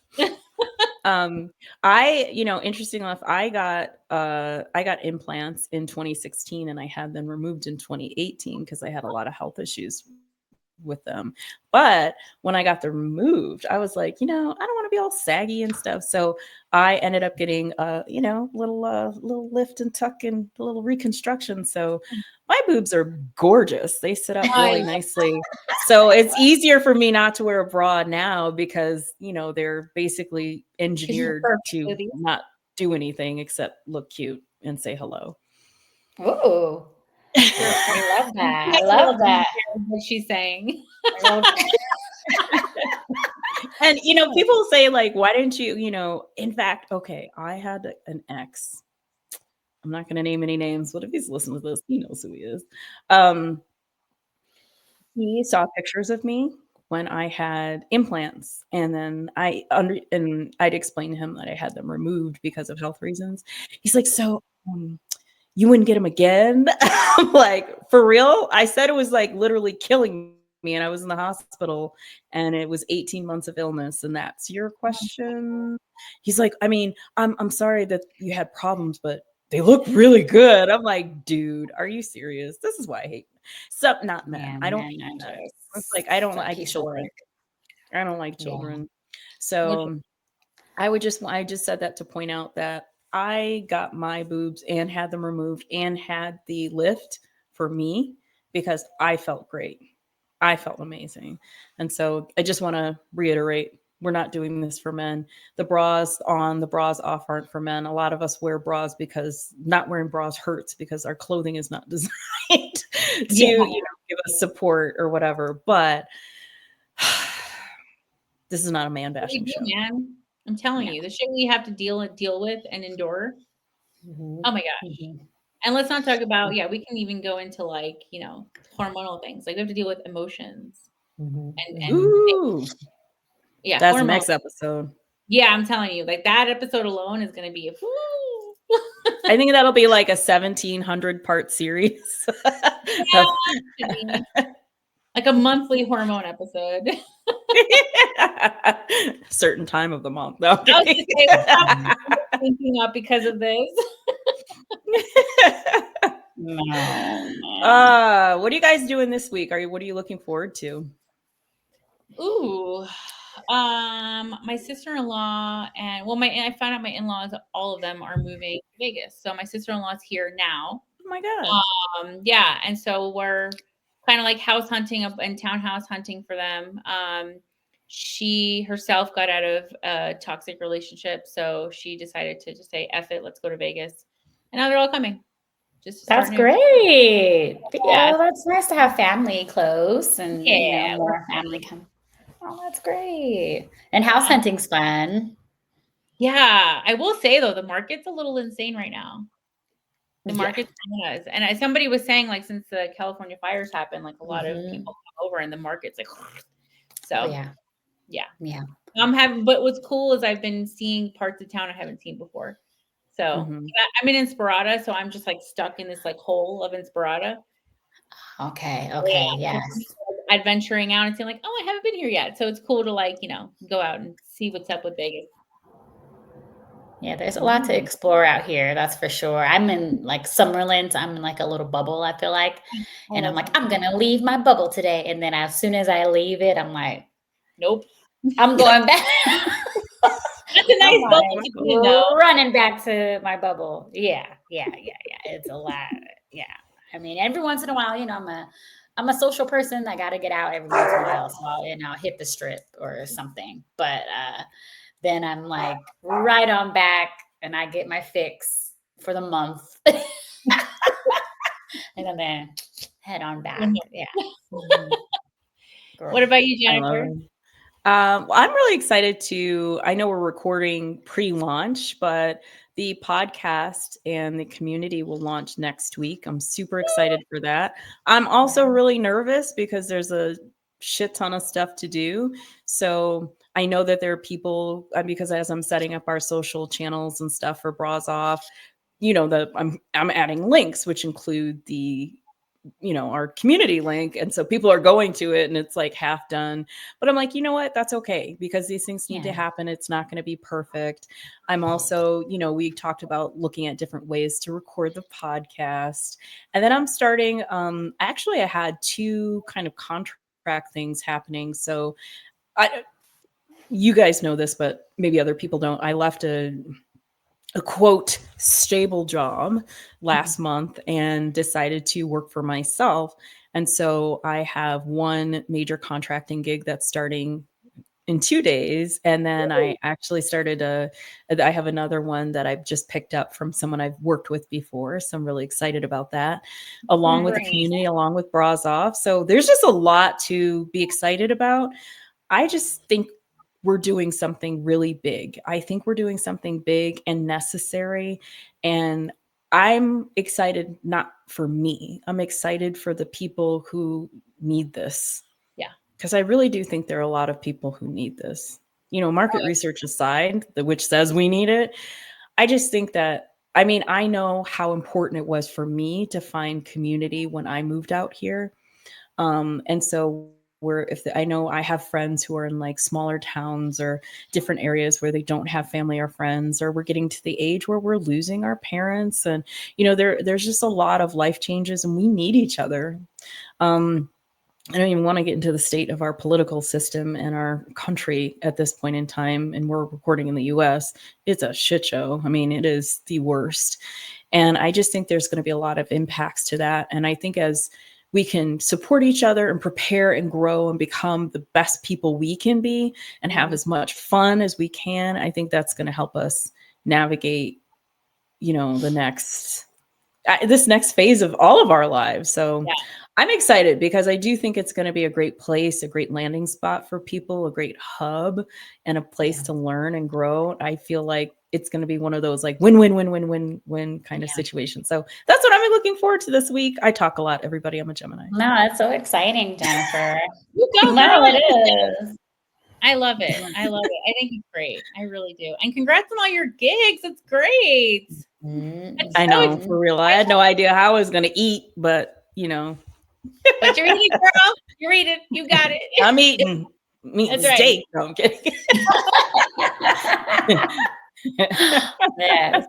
S2: Interesting enough, I got implants in 2016 and I had them removed in 2018 because I had a lot of health issues with them. But when I got them removed, I was like, I don't want to be all saggy and stuff. So I ended up getting little lift and tuck and a little reconstruction. So my boobs are gorgeous. They sit up really nicely. So it's easier for me not to wear a bra now because, they're basically engineered to not do anything except look cute and say hello.
S1: Ooh. I love that. I love that.
S3: What she's saying.
S2: And, people say like, why didn't you, in fact, okay, I had an ex. I'm not going to name any names, but if he's listening to this, he knows who he is. He saw pictures of me when I had implants, and then I'd explain to him that I had them removed because of health reasons. He's like, so you wouldn't get them again? I'm like, for real? I said it was like literally killing me, and I was in the hospital, and it was 18 months of illness, and that's your question? He's like, I mean, I'm sorry that you had problems, but they look really good. I'm like, dude, are you serious? This is why I hate not men. I don't it's like I don't like children. I don't like children. So I just said that to point out that I got my boobs and had them removed and had the lift for me because I felt great. I felt amazing. And so I just want to reiterate, we're not doing this for men. The bras on, the bras off aren't for men. A lot of us wear bras because not wearing bras hurts because our clothing is not designed to, give us support or whatever. But this is not a man bashing show.
S3: Man. I'm telling you, the shit we have to deal with and endure.
S1: Mm-hmm.
S3: Oh my gosh. Mm-hmm. And let's not talk about, we can even go into like, hormonal things. Like we have to deal with emotions.
S1: Mm-hmm.
S3: And
S2: Ooh.
S3: Yeah.
S2: That's the next episode.
S3: Yeah, I'm telling you, like that episode alone is going to be
S2: I think that'll be like a 1,700 part series.
S3: Like a monthly hormone episode.
S2: Certain time of the month. No,
S3: I was gonna say, thinking up because of this.
S1: No.
S2: What are you guys doing this week? What are you looking forward to?
S3: Ooh. My sister-in-law and I found out my in-laws, all of them are moving to Vegas. So my sister-in-law is here now.
S2: Oh my God.
S3: Yeah. And so we're kind of like house hunting and townhouse hunting for them. She herself got out of a toxic relationship. So she decided to just say, F it, let's go to Vegas. And now they're all coming.
S1: That's great. Yeah, that's nice to have family close and more family come. Oh, that's great. And house hunting's fun.
S3: Yeah, I will say though, the market's a little insane right now. The market is, and somebody was saying like since the California fires happened, like a lot of people come over and the market's like, so yeah. But what's cool is I've been seeing parts of town I haven't seen before. So I'm in Inspirada, so I'm just like stuck in this like hole of Inspirada.
S1: Okay. Yes.
S3: Adventuring out and saying like, oh, I haven't been here yet. So it's cool to like, go out and see what's up with Vegas.
S1: Yeah, there's a lot to explore out here. That's for sure. I'm in like Summerlin. I'm in like a little bubble, I feel like. And I'm like, I'm going to leave my bubble today. And then as soon as I leave it, I'm like,
S3: nope,
S1: I'm going back.
S3: That's a nice bubble to be in, though.
S1: Running back to my bubble. Yeah. It's a lot. Yeah. I mean, every once in a while, I'm a social person. I got to get out every once in a while. So I'll hit the strip or something. But then I'm like right on back and I get my fix for the month. And then head on back. Yeah.
S3: What about you, Jennifer?
S2: I'm really excited I know we're recording pre-launch, but the podcast and the community will launch next week. I'm super excited for that. I'm also really nervous because there's a shit ton of stuff to do. So I know that there are people, because as I'm setting up our social channels and stuff for Bras Off, I'm adding links, which include the our community link. And so people are going to it and it's like half done, but I'm like, you know what, that's okay because these things need to happen. It's not going to be perfect. I'm also, we talked about looking at different ways to record the podcast. And then I'm starting, actually I had 2 kind of contract things happening. So you guys know this, but maybe other people don't. I left a quote stable job last month and decided to work for myself. And so I have 1 major contracting gig that's starting in 2 days. And then I actually I have another one that I've just picked up from someone I've worked with before. So I'm really excited about that, along with the community, along with Bras Off. So there's just a lot to be excited about. I just think we're doing something really big. I think we're doing something big and necessary. And I'm excited, not for me. I'm excited for the people who need this.
S3: Yeah.
S2: Because I really do think there are a lot of people who need this. Market research aside, which says we need it. I just think that, I know how important it was for me to find community when I moved out here. And so I know I have friends who are in like smaller towns or different areas where they don't have family or friends, or we're getting to the age where we're losing our parents. And, there's just a lot of life changes and we need each other. I don't even want to get into the state of our political system and our country at this point in time. And we're recording in the US. It's a shit show. I mean, it is the worst. And I just think there's going to be a lot of impacts to that. And I think as we can support each other and prepare and grow and become the best people we can be and have as much fun as we can, I think that's going to help us navigate, this next phase of all of our lives. So I'm excited because I do think it's going to be a great place, a great landing spot for people, a great hub, and a place to learn and grow. I feel like it's going to be one of those like win kind of situations. So that's what I'm looking forward to this week. I talk a lot, everybody. I'm a Gemini.
S1: No, that's so exciting, Jennifer.
S3: You go,
S1: No,
S3: girl.
S1: it is.
S3: I love it. I love it. I think it's great. I really do. And congrats on all your gigs. It's great.
S2: I know, for real. I had no idea how I was going to eat, but
S3: But you're eating, girl. You're eating. You got it.
S2: I'm eating steak. No, I'm kidding.
S1: Yes.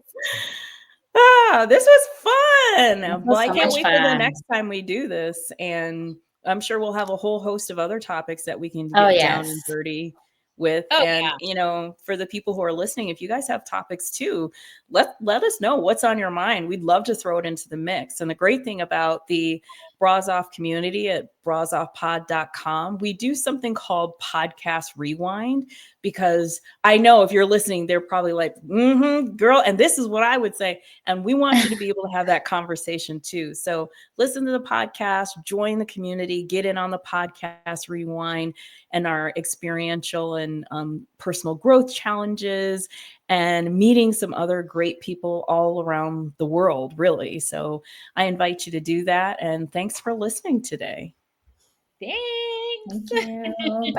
S2: This was fun. Well, I
S1: so
S2: can't
S1: much
S2: wait for the
S1: fun.
S2: next time we do this. And I'm sure we'll have a whole host of other topics that we can get down and dirty with. For the people who are listening, if you guys have topics too, let us know what's on your mind. We'd love to throw it into the mix. And the great thing about the Bras Off community at brasoffpod.com, we do something called Podcast Rewind, because I know if you're listening, they're probably like, girl, and this is what I would say. And we want you to be able to have that conversation too. So listen to the podcast, join the community, get in on the Podcast Rewind and our experiential and personal growth challenges, and meeting some other great people all around the world, really. So I invite you to do that. And thanks for listening today.
S3: Thanks.
S1: Thank you. Bye.